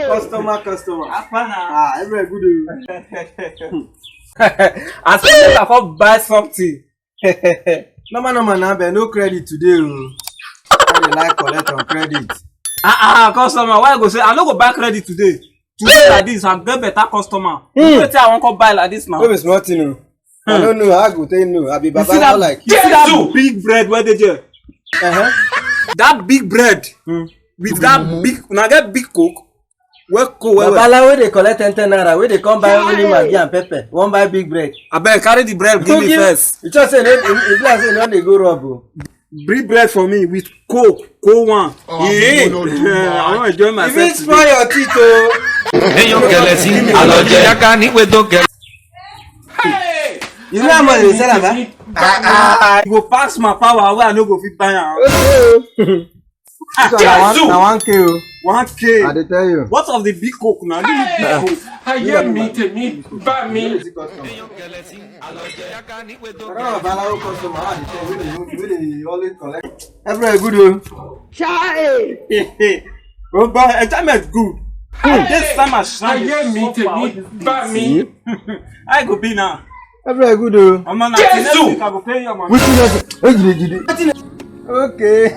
Customer. Every good. As I for buy something. No man, no credit today. I dey like collect on credit. Customer, why I go say I no go buy credit today? Today like this, I get better customer. Wait till I won't come buy like this now. No be small thing. I don't know. I go tell you no. I be baba that, like. You see that big bread where they do? That big bread with that big. Now get big coke. Where they collect 10 naira, where they come buy only maggi and pepper. One buy big bread. I better carry the bread. Give me first. You just say it's like say no dey go rob. Bring bread for me with coke one. I want to enjoy myself. You need spoil your teeth, oh. Hey, you you know how much they sell am? You go pass my power where I no go fit buy am. Now 1K. 1K. I dey tell you. What of the big coke now? Give me big coke. I hear me, buy me. Every good. Oh, but enjoyment good. This time I shine. I hear me, buy me. I go be now. Every good. I'm not next week. I go pay your money. Okay.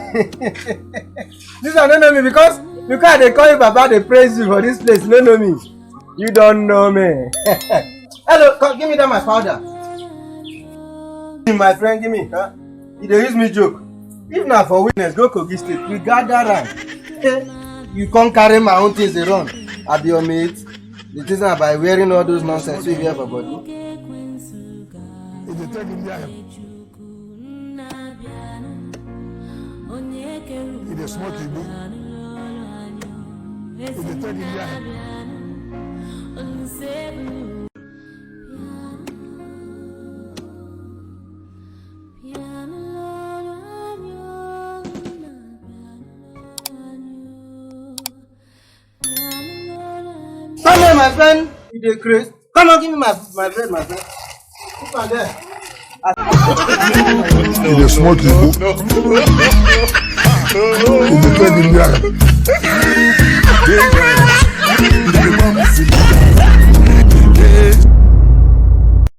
This one don't know me because they call you Baba, they praise you for this place. You don't know me. You don't know me. Hello, come, give me that my powder. My friend, give me. You dey use me joke. If not for witness, go Kogi State. We gather around. You can't carry my own things around. I be your mate. The things are by wearing all those nonsense you hear for body. He dey smoke Igbo. He dey take India. Come here, my friend. You dey craze. Come on, give me my bread, my friend. Put on there. He dey smoke Igbo. He dey take India.